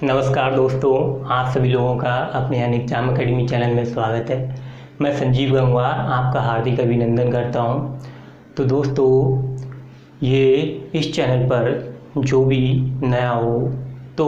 नमस्कार दोस्तों, आप सभी लोगों का अपने एग्जाम अकेडमी चैनल में स्वागत है। मैं संजीव गंगवार आपका हार्दिक अभिनंदन करता हूं। तो दोस्तों, ये इस चैनल पर जो भी नया हो तो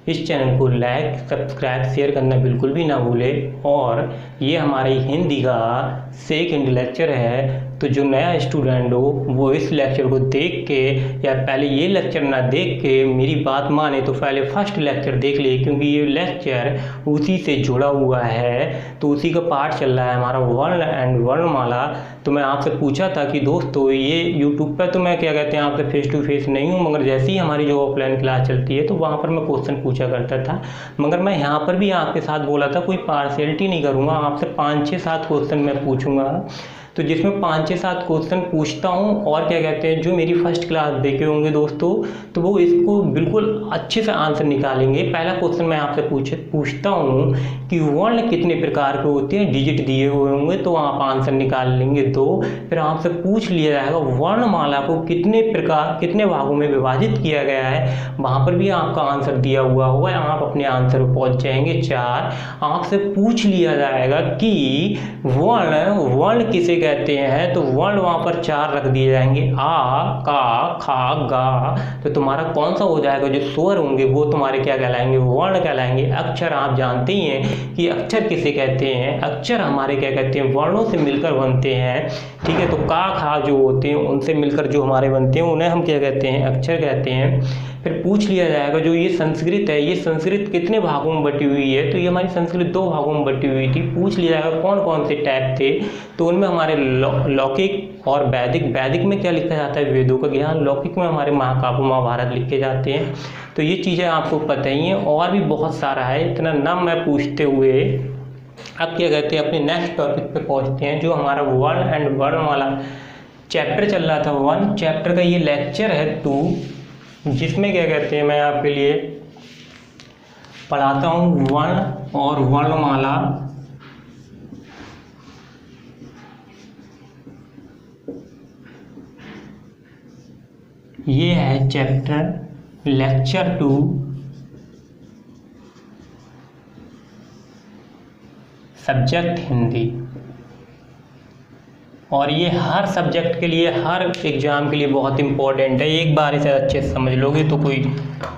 इस चैनल को लाइक, सब्सक्राइब, शेयर करना बिल्कुल भी ना भूलें। और ये हमारी हिंदी का सेकंड लेक्चर है, तो जो नया स्टूडेंट हो वो इस लेक्चर को देख के या पहले ये लेक्चर ना देख के मेरी बात माने तो पहले फर्स्ट लेक्चर देख ले, क्योंकि ये लेक्चर उसी से जुड़ा हुआ है। तो उसी का पार्ट चल रहा है हमारा वर्ण एंड वर्णमाला। तो मैं आपसे पूछा था कि दोस्तों ये यूट्यूब पर तो मैं क्या कहते हैं आपसे फेस टू फेस नहीं हूँ, मगर जैसे ही हमारी जो ऑफलाइन क्लास चलती है तो वहाँ पर मैं क्वेश्चन पूछा करता था। मगर मैं यहाँ पर भी आपके साथ बोला था कोई पार्शियलिटी नहीं करूँगा, आपसे 5-6-7 क्वेश्चन मैं पूछूंगा। तो जिसमें 5-6-7 क्वेश्चन पूछता हूँ और क्या कहते हैं जो मेरी फर्स्ट क्लास देखे होंगे दोस्तों, तो वो इसको बिल्कुल अच्छे से आंसर निकालेंगे। पहला क्वेश्चन मैं आपसे पूछता हूँ कि वर्ण कितने प्रकार के होते हैं, डिजिट दिए हुए होंगे तो आप आंसर निकाल लेंगे 2। फिर आपसे पूछ लिया जाएगा वर्णमाला को कितने भागों में विभाजित किया गया है, वहाँ पर भी आपका आंसर दिया हुआ होगा, आप अपने आंसर पर पहुँच जाएंगे 4। आपसे पूछ लिया जाएगा कि वर्ण किसे कहते हैं, तो वर्ण वहाँ पर 4 रख दिए जाएंगे, आ, का, खा, गा। तो तुम्हारा कौन सा हो जाएगा, जो स्वर होंगे वो तुम्हारे क्या कहलाएंगे, वर्ण कहलाएंगे। अक्षर आप जानते ही हैं कि अक्षर किसे कहते हैं, अक्षर हमारे क्या कहते हैं वर्णों से मिलकर बनते हैं, ठीक है। तो का, खा जो होते हैं उनसे मिलकर जो हमारे बनते हैं उन्हें हम क्या कहते हैं, अक्षर कहते हैं। फिर पूछ लिया जाएगा जो ये संस्कृत है, ये संस्कृत कितने भागों में बटी हुई है, तो ये हमारी संस्कृत 2 भागों में बटी हुई थी। पूछ लिया जाएगा कौन कौन से टाइप थे, तो उनमें हमारे लौकिक और वैदिक में क्या लिखा जाता है, वेदों का ज्ञान। लौकिक में हमारे महाकाव्य महाभारत लिखे जाते हैं। तो ये चीज़ें आपको पता ही हैं, और भी बहुत सारा है, इतना नाम मैं पूछते हुए अब क्या कहते हैं अपने नेक्स्ट टॉपिक पे पहुंचते हैं, जो हमारा वर्ण एंड वर्णमाला चैप्टर चल रहा था। 1 चैप्टर का ये लेक्चर है 2, जिसमें क्या कहते हैं मैं आपके लिए पढ़ाता हूँ वर्ण और वर्णमाला। ये है चैप्टर लेक्चर 2, सब्जेक्ट हिंदी। और ये हर सब्जेक्ट के लिए, हर एग्ज़ाम के लिए बहुत इम्पोर्टेंट है। एक बार इसे अच्छे से समझ लोगे तो कोई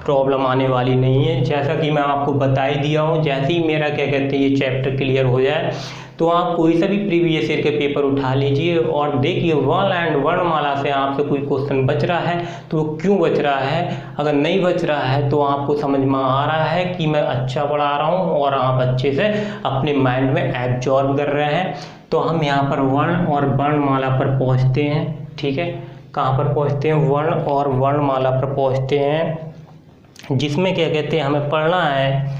प्रॉब्लम आने वाली नहीं है। जैसा कि मैं आपको बता ही दिया हूँ, जैसे ही मेरा क्या कहते हैं ये चैप्टर क्लियर हो जाए तो आप कोई सा भी प्रीवियस ईयर के पेपर उठा लीजिए और देखिए वर्ण एंड वर्णमाला से आपसे कोई क्वेश्चन बच रहा है तो वो क्यों बच रहा है। अगर नहीं बच रहा है तो आपको समझ में आ रहा है कि मैं अच्छा पढ़ा रहा हूँ और आप अच्छे से अपने माइंड में एब्जॉर्ब कर रहे हैं। तो हम यहाँ पर वर्ण और वर्णमाला पर पहुँचते हैं, ठीक है। कहाँ पर पहुँचते हैं, वर्ण और वर्णमाला पर पहुँचते हैं, जिसमें क्या कहते हैं हमें पढ़ना है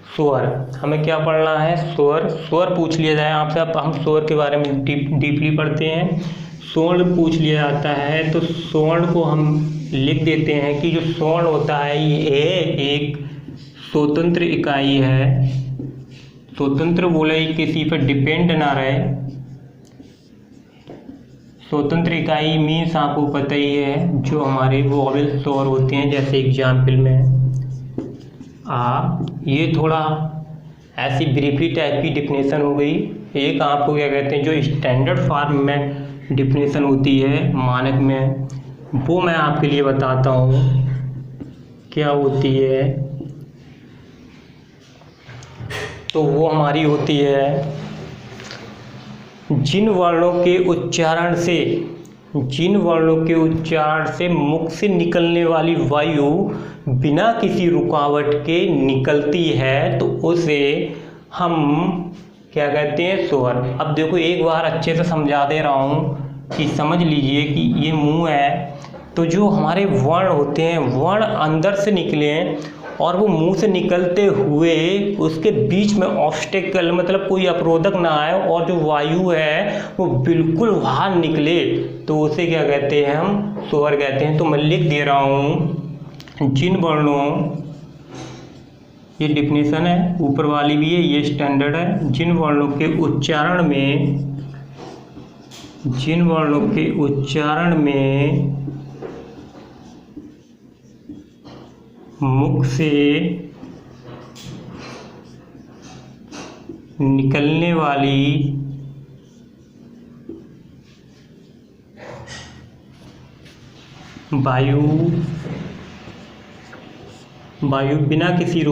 स्वर। हमें क्या पढ़ना है, स्वर पूछ लिया जाए आपसे। अब हम स्वर के बारे में डीपली पढ़ते हैं। स्वर्ण पूछ लिया जाता है तो स्वर्ण को हम लिख देते हैं कि जो स्वर्ण होता है ये एक स्वतंत्र इकाई है। स्वतंत्र बोले किसी पर डिपेंड ना रहे। स्वतंत्र इकाई मीन्स आपको पता ही है जो हमारे वोवेल स्वर होते हैं, जैसे एग्जाम्पल में आ। ये थोड़ा ऐसी ब्रीफली टाइप की डिफिनेशन हो गई। एक आपको क्या कहते हैं जो स्टैंडर्ड फॉर्म में डिफिनेशन होती है मानक में, वो मैं आपके लिए बताता हूँ क्या होती है। तो वो हमारी होती है जिन वर्णों के उच्चारण से मुख से निकलने वाली वायु बिना किसी रुकावट के निकलती है तो उसे हम क्या कहते हैं, स्वर। अब देखो एक बार अच्छे से समझा दे रहा हूँ कि समझ लीजिए कि ये मुंह है, तो जो हमारे वर्ण होते हैं वर्ण अंदर से निकले और वो मुंह से निकलते हुए उसके बीच में ऑब्स्टेकल मतलब कोई अवरोधक ना आए और जो वायु है वो बिल्कुल बाहर निकले, तो उसे क्या कहते हैं, हम स्वर कहते हैं। तो मैं लिख दे रहा हूँ जिन वर्णों, ये डिफिनेशन है, ऊपर वाली भी है, ये स्टैंडर्ड है। जिन वर्णों के उच्चारण में मुख से निकलने वाली वायु बिना किसी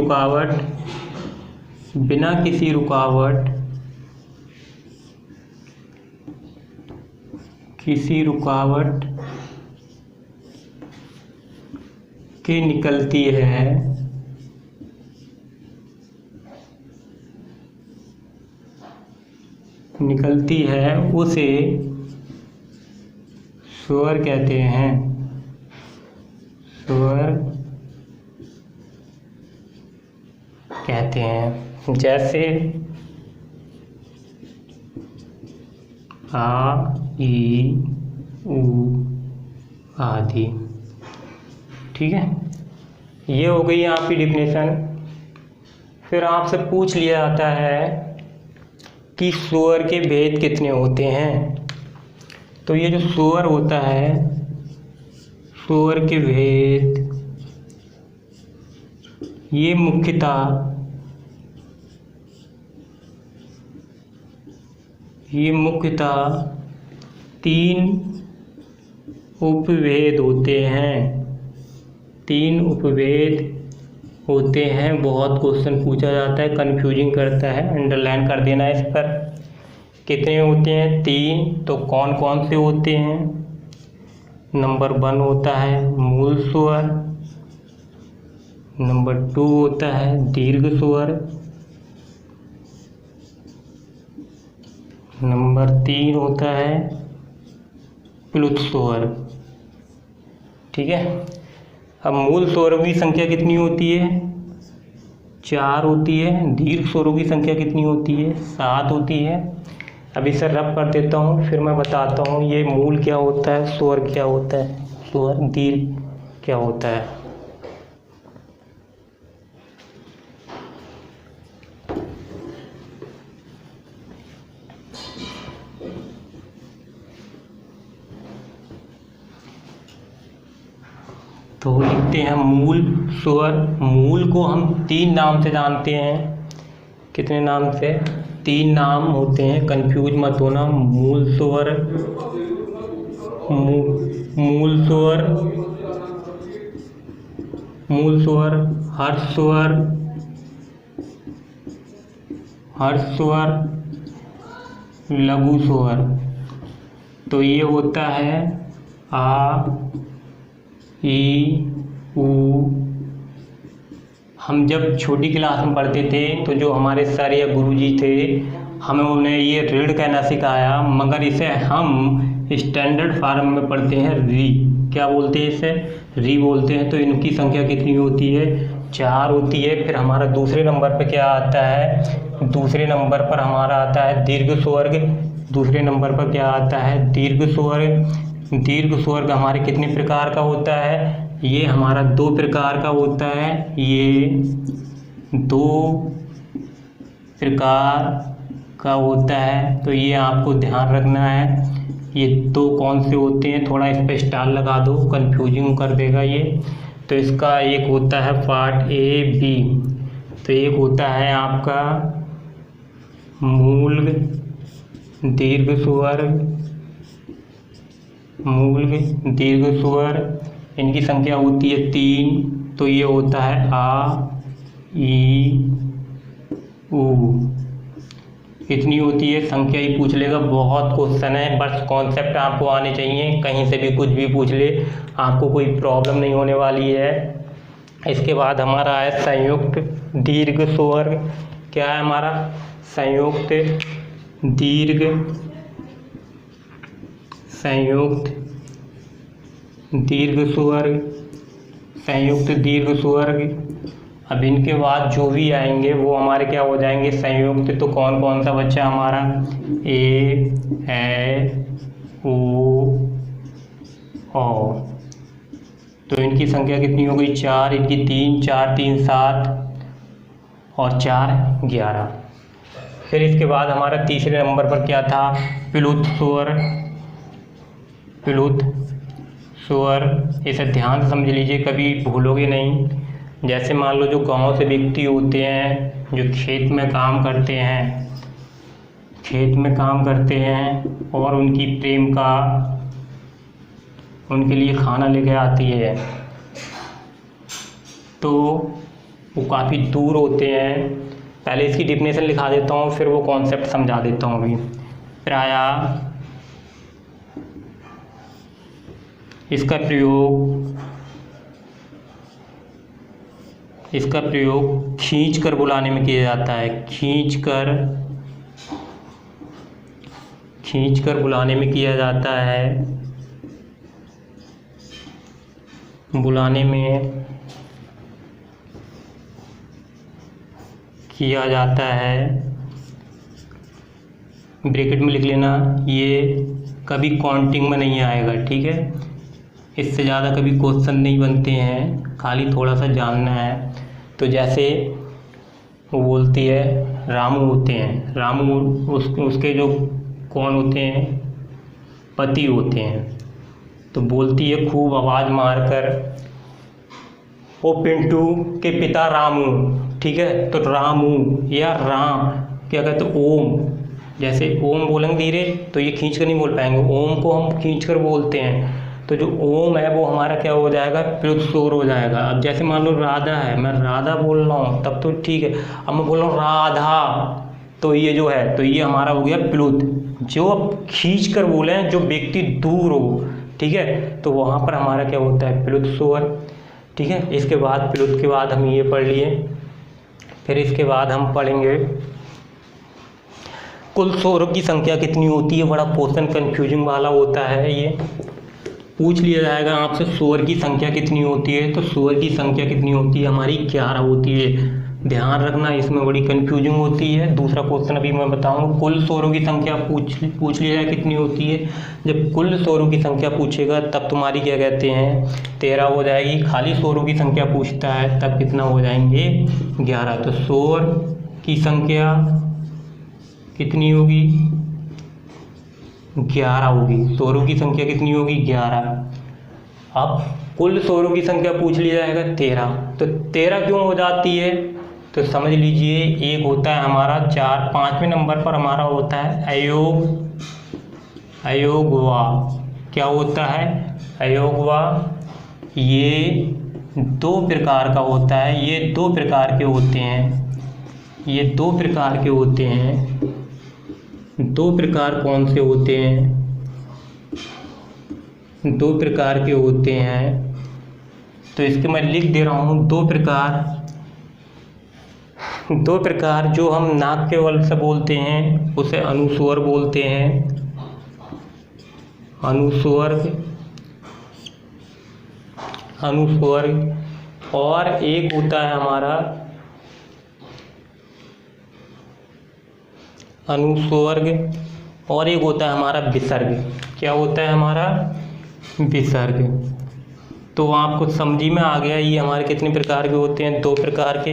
रुकावट के निकलती है उसे स्वर कहते हैं। जैसे आ, ई, उ आदि। ठीक है, ये हो गई आपकी डिफिनेशन। फिर आपसे पूछ लिया जाता है कि स्वर के भेद कितने होते हैं। तो ये जो स्वर होता है, स्वर के भेद ये मुख्यतः 3 उपभेद होते हैं। बहुत क्वेश्चन पूछा जाता है, कंफ्यूजिंग करता है, अंडरलाइन कर देना इस पर। कितने होते हैं? 3। तो कौन कौन से होते हैं? नंबर 1 होता है मूल स्वर, नंबर 2 होता है दीर्घ स्वर, नंबर 3 होता है प्लुत स्वर। ठीक है, अब मूल स्वरों की संख्या कितनी होती है? 4 होती है। दीर्घ स्वरों की संख्या कितनी होती है? 7 होती है। अब इसे रब कर देता हूँ, फिर मैं बताता हूँ ये मूल क्या होता है, स्वर क्या होता है, स्वर दीर्घ क्या होता है। तो लिखते हैं मूल स्वर। मूल को हम 3 नाम से जानते हैं। कितने नाम से? 3 नाम होते हैं, कंफ्यूज मत होना। मूल स्वर, हर्ष स्वर, लघु स्वर। तो ये होता है आ, ई, उ। हम जब छोटी क्लास में पढ़ते थे तो जो हमारे सर या गुरुजी थे, हमें उन्हें ये ऋण कहना सिखाया, मगर इसे हम स्टैंडर्ड फॉर्म में पढ़ते हैं री। क्या बोलते हैं इसे? री बोलते हैं। तो इनकी संख्या कितनी होती है? 4 होती है। फिर हमारा दूसरे नंबर पर क्या आता है? दूसरे नंबर पर हमारा आता है दीर्घ स्वर्ग। दूसरे नंबर पर क्या आता है? दीर्घ स्वर्ग। दीर्घ स्वर्ग हमारे कितने प्रकार का होता है? ये हमारा 2 प्रकार का होता है। ये 2 प्रकार का होता है। तो ये आपको ध्यान रखना है। ये 2 कौन से होते हैं? थोड़ा इस पर स्टार लगा दो, कंफ्यूजिंग कर देगा ये। तो इसका एक होता है पार्ट ए, बी। तो एक होता है आपका मूल दीर्घ स्वर। इनकी संख्या होती है 3। तो ये होता है आ, ई, उ। इतनी होती है। संख्या ही पूछ लेगा, बहुत क्वेश्चन है, बस कॉन्सेप्ट आपको आने चाहिए। कहीं से भी कुछ भी पूछ ले, आपको कोई प्रॉब्लम नहीं होने वाली है। इसके बाद हमारा है संयुक्त दीर्घ स्वर। क्या है हमारा? संयुक्त दीर्घ स्वर। अब इनके बाद जो भी आएंगे वो हमारे क्या हो जाएंगे? संयुक्त। तो कौन कौन सा बच्चा हमारा? ए, ओ, तो इनकी संख्या कितनी हो गई? 4। इनकी 3, 4, 3, 7 और 4, 11। फिर इसके बाद हमारा तीसरे नंबर पर क्या था? प्लुत स्वर। इसे ध्यान से समझ लीजिए, कभी भूलोगे नहीं। जैसे मान लो जो गांव से व्यक्ति होते हैं, जो खेत में काम करते हैं और उनकी प्रेमिका उनके लिए खाना लेके आती है, तो वो काफ़ी दूर होते हैं। पहले इसकी डिफिनेशन लिखा देता हूँ, फिर वो कॉन्सेप्ट समझा देता हूँ। अभी प्रायः इसका प्रयोग खींच कर बुलाने में किया जाता है। खींच कर बुलाने में किया जाता है। बुलाने में किया जाता है, ब्रैकेट में लिख लेना। ये कभी काउंटिंग में नहीं आएगा, ठीक है। इससे ज़्यादा कभी क्वेश्चन नहीं बनते हैं, खाली थोड़ा सा जानना है। तो जैसे वो बोलती है, रामू होते हैं, रामू उसके जो कौन होते हैं, पति होते हैं। तो बोलती है खूब आवाज़ मारकर, ओ पिंटू के पिता रामू, ठीक है। तो रामू या राम क्या कहते, ओम। जैसे ओम बोलेंगे धीरे तो ये खींच कर नहीं बोल पाएंगे, ओम को हम खींच कर बोलते हैं। तो जो ओम है वो हमारा क्या हो जाएगा, प्लुत स्वर हो जाएगा। अब जैसे मान लो राधा है, मैं राधा बोल रहा हूँ तब तो ठीक है। अब मैं बोल रहा हूँ राधा, तो ये जो है, तो ये हमारा हो गया प्लुत। जो अब खींच कर बोले, जो व्यक्ति दूर हो, ठीक है, तो वहाँ पर हमारा क्या होता है, प्लुत स्वर, ठीक है। इसके बाद प्लुत के बाद हम ये पढ़ लिए, फिर इसके बाद हम पढ़ेंगे कुल स्वरों की संख्या कितनी होती है। बड़ा क्वेश्चन कंफ्यूजिंग वाला होता है, ये पूछ लिया जाएगा आपसे स्वर की संख्या कितनी होती है। तो स्वर की संख्या कितनी होती है हमारी, 11 होती है। ध्यान रखना, इसमें बड़ी कंफ्यूजिंग होती है। दूसरा क्वेश्चन अभी मैं बताऊंगा, कुल स्वरों की संख्या पूछ लिया जाए कितनी होती है। जब कुल स्वरों की संख्या पूछेगा तब तुम्हारी क्या कहते हैं, 13 हो जाएगी। खाली स्वरों की संख्या पूछता है तब कितना हो जाएंगे, 11। तो स्वर की संख्या कितनी होगी, 11 होगी। स्वरों की संख्या कितनी होगी, 11। अब कुल स्वरों की संख्या पूछ लिया जाएगा 13, तो 13 क्यों हो जाती है, तो समझ लीजिए। एक होता है हमारा 4, 5वें नंबर पर हमारा होता है अयोगवा। क्या होता है, अयोगवा। ये 2 प्रकार का होता है, ये 2 प्रकार के होते हैं, ये 2 प्रकार के होते हैं। 2 प्रकार कौन से होते हैं, 2 प्रकार के होते हैं। तो इसके मैं लिख दे रहा हूँ, 2 प्रकार जो हम नाक के बल से बोलते हैं उसे अनुस्वर बोलते हैं, अनुस्वर्ग। और एक होता है हमारा अनुस्वर्ग, और एक होता है हमारा विसर्ग। क्या होता है हमारा, विसर्ग। तो आपको समझी में आ गया ये हमारे कितने प्रकार के होते हैं, 2 प्रकार के।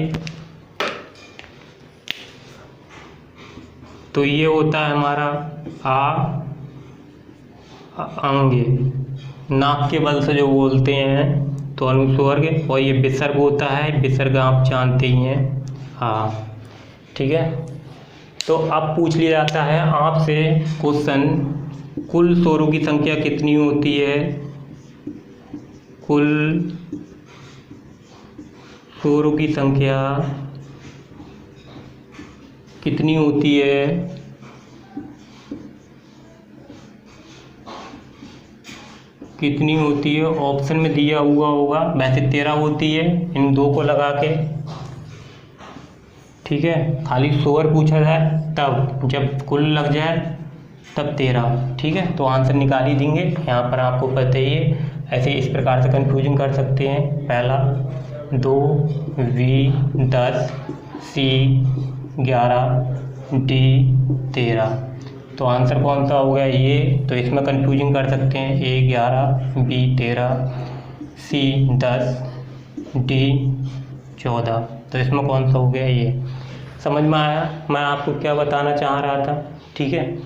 तो ये होता है हमारा अंगे, नाक के बल से जो बोलते हैं, तो अनुस्वर्ग। और ये विसर्ग होता है, विसर्ग आप जानते ही हैं, हाँ, ठीक है। तो अब पूछ लिया जाता है आपसे क्वेश्चन, कुल स्वरों की संख्या कितनी होती है, कुल स्वरों की संख्या कितनी होती है। कितनी होती है, ऑप्शन में दिया हुआ होगा। वैसे 13 होती है, इन 2 को लगा के, ठीक है। खाली स्वर पूछा जाए तब, जब कुल लग जाए तब 13, ठीक है। तो आंसर निकाल ही देंगे, यहाँ पर आपको पता ही है। ऐसे इस प्रकार से कंफ्यूजन कर सकते हैं। पहला 2 V 10 C 11 D 13, तो आंसर कौन सा हो गया ये। तो इसमें कंफ्यूजन कर सकते हैं, A 11 B 13 C 10 D 14, तो इसमें कौन सा हो गया ये। समझ में आया मैं आपको क्या बताना चाह रहा था, ठीक है।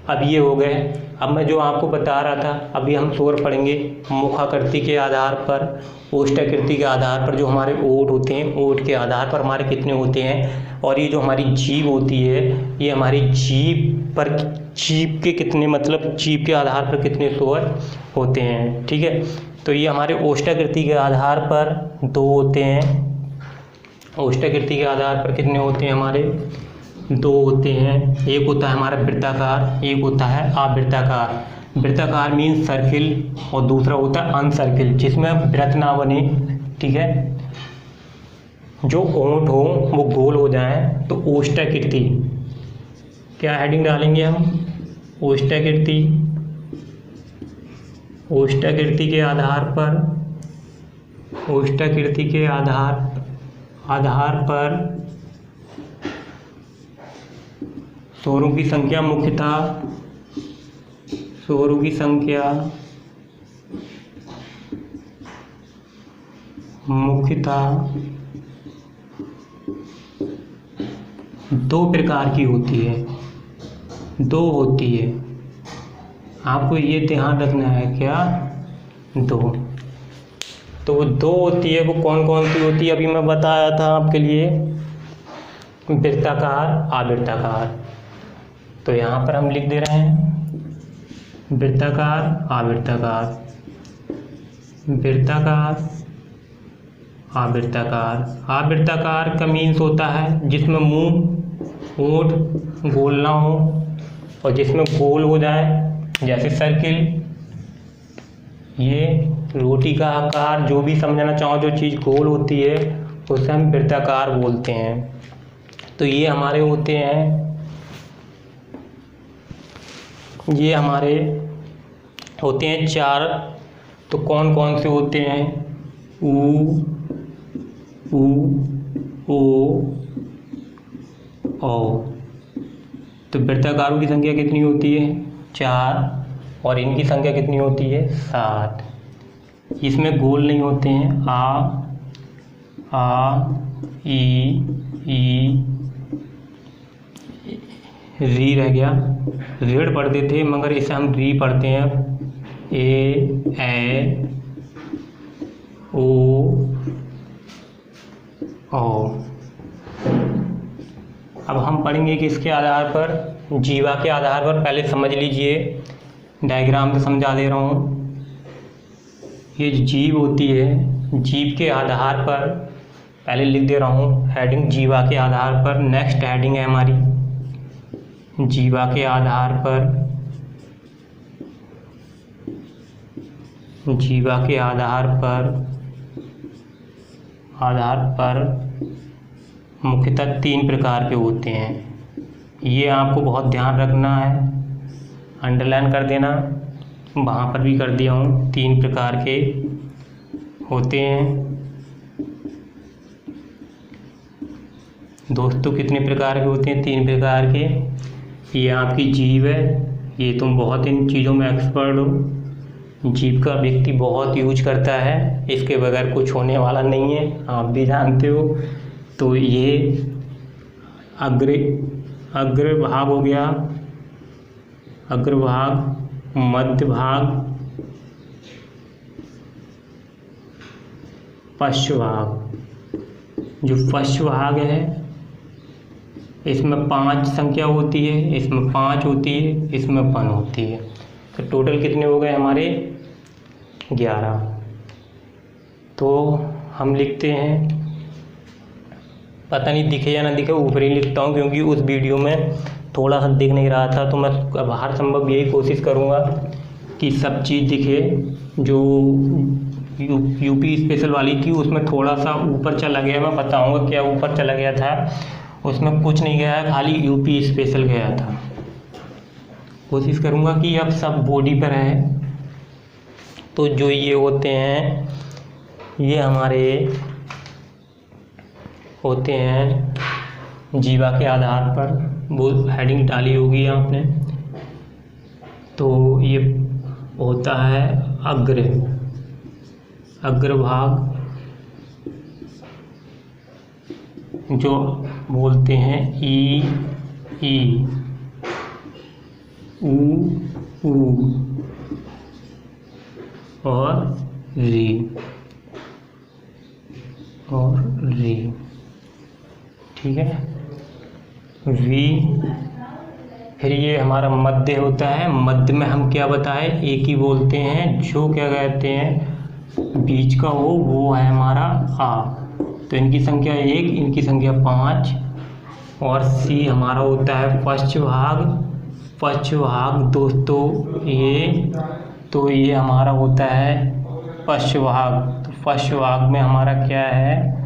अब ये हो गए। अब मैं जो आपको बता रहा था, अभी हम स्वर पढ़ेंगे मुखाकृति के आधार पर, ओष्ठाकृति के आधार पर, जो हमारे ओठ होते हैं ओठ के आधार पर हमारे कितने होते हैं, और ये जो हमारी जीभ होती है ये हमारी जीभ पर, जीभ के कितने, मतलब जीभ के आधार पर कितने स्वर होते हैं। ठीक है, तो ये हमारे ओष्ठाकृति के आधार पर 2 होते हैं। ओष्ठाकृति के आधार पर कितने होते हैं हमारे, 2 होते हैं। एक होता है हमारा वृत्ताकार, एक होता है आवृत्ताकार। वृत्ताकार मीन्स सर्किल और दूसरा होता है अनसर्किल, जिसमें वृत्त ना बने। ठीक है, जो ओंठ हो वो गोल हो जाए तो ओष्ठाकृति। क्या हेडिंग डालेंगे हम, ओष्ठाकृति। ओष्ठाकृति के आधार पर, ओष्ठाकृति के आधार पर स्वरों की संख्या मुख्यतः, स्वरों की संख्या मुख्यतः 2 प्रकार की होती है, 2 होती है। आपको ये ध्यान रखना है, क्या 2। तो वो 2 होती है, वो कौन कौन सी होती है अभी मैं बताया था आपके लिए, वृत्ताकार आवृत्ताकार। तो यहाँ पर हम लिख दे रहे हैं वृत्ताकार आवृत्ताकार, वृत्ताकार आवृत्ताकार। आवृत्ताकार का मीन्स होता है जिसमें मुंह ओठ गोल ना हो और जिसमें गोल हो जाए, जैसे सर्किल, ये रोटी का आकार, जो भी समझना चाहो, जो चीज़ गोल होती है उसे हम वृत्ताकार बोलते हैं। तो ये हमारे होते हैं, ये हमारे होते हैं 4। तो कौन कौन से होते हैं, ऊ, ओ, औ। तो वृत्ताकारों की संख्या कितनी होती है, 4, और इनकी संख्या कितनी होती है, 7। इसमें गोल नहीं होते हैं, आ, ई, री रह गया, ऋण पढ़ते थे मगर इसे हम री पढ़ते हैं अब। ए, ओ, अब हम पढ़ेंगे कि इसके आधार पर, जीवा के आधार पर। पहले समझ लीजिए, डायग्राम से समझा दे रहा हूँ। ये जीभ होती है, जीभ के आधार पर पहले लिख दे रहा हूँ हेडिंग, जीवा के आधार पर। नेक्स्ट हेडिंग है हमारी जीवा के आधार पर, जीवा के आधार पर मुख्यतः 3 प्रकार के होते हैं। ये आपको बहुत ध्यान रखना है, अंडरलाइन कर देना, वहाँ पर भी कर दिया हूँ। 3 प्रकार के होते हैं दोस्तों। कितने प्रकार के होते हैं, 3 प्रकार के। ये आपकी जीभ है, ये तुम बहुत इन चीज़ों में एक्सपर्ट हो, जीभ का व्यक्ति बहुत यूज करता है, इसके बगैर कुछ होने वाला नहीं है, आप भी जानते हो। तो ये अग्रभाग हो गया, अग्रभाग, मध्य भाग, पश्च भाग। जो पश्च भाग है इसमें 5 संख्या होती है, इसमें 5 होती है, इसमें 1 होती है। तो टोटल कितने हो गए हमारे, 11। तो हम लिखते हैं, पता नहीं दिखे या ना दिखे, ऊपर ही लिखता हूँ क्योंकि उस वीडियो में थोड़ा सा दिख नहीं रहा था। तो मैं अब हर संभव यही कोशिश करूँगा कि सब चीज़ दिखे। जो यूपी स्पेशल वाली थी उसमें थोड़ा सा ऊपर चला गया, मैं बताऊँगा क्या ऊपर चला गया था। उसमें कुछ नहीं गया है, खाली यूपी स्पेशल गया था। कोशिश करूँगा कि अब सब बॉडी पर है। तो जो ये होते हैं, ये हमारे होते हैं जीवा के आधार पर, वो हेडिंग डाली होगी आपने। तो ये होता है अग्रभाग, जो बोलते हैं ई, ऊ और री ठीक है। वी, फिर ये हमारा मध्य होता है। मध्य में हम क्या बताएं, एक ही बोलते हैं, जो क्या कहते हैं बीच का हो वो है हमारा आ। तो इनकी संख्या 1, इनकी संख्या 5। और सी हमारा होता है फर्स्ट भाग दोस्तों ये हमारा होता है फर्स्ट भाग। तो फर्स्ट भाग में हमारा क्या है,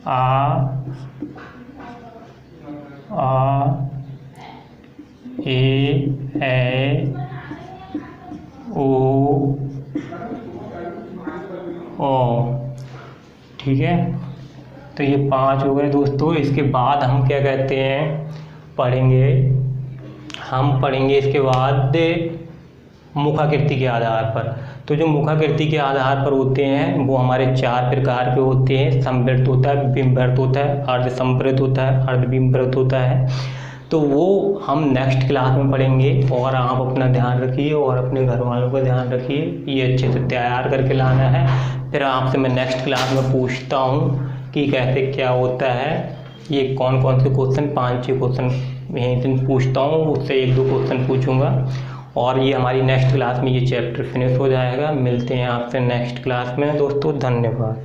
आ ए ओ ठीक है। तो ये 5 हो गए दोस्तों। इसके बाद हम क्या कहते हैं पढ़ेंगे इसके बाद मुखाकृति के आधार पर। तो जो मुखाकृति के आधार पर होते हैं वो हमारे 4 प्रकार के होते हैं। संवृत होता है, बिंबृत होता है, अर्धसंवृत होता है, अर्धबिंबृत होता है। तो वो हम नेक्स्ट क्लास में पढ़ेंगे। और आप अपना ध्यान रखिए और अपने घर वालों का ध्यान रखिए, ये अच्छे से तैयार करके लाना है। फिर आपसे मैं नेक्स्ट क्लास में पूछता हूँ कि कैसे क्या होता है, ये कौन कौन से क्वेश्चन, 5-6 क्वेश्चन यहीं से पूछता हूँ, उससे 1-2 क्वेश्चन पूछूंगा। और ये हमारी नेक्स्ट क्लास में ये चैप्टर फिनिश हो जाएगा। मिलते हैं आपसे नेक्स्ट क्लास में दोस्तों, धन्यवाद।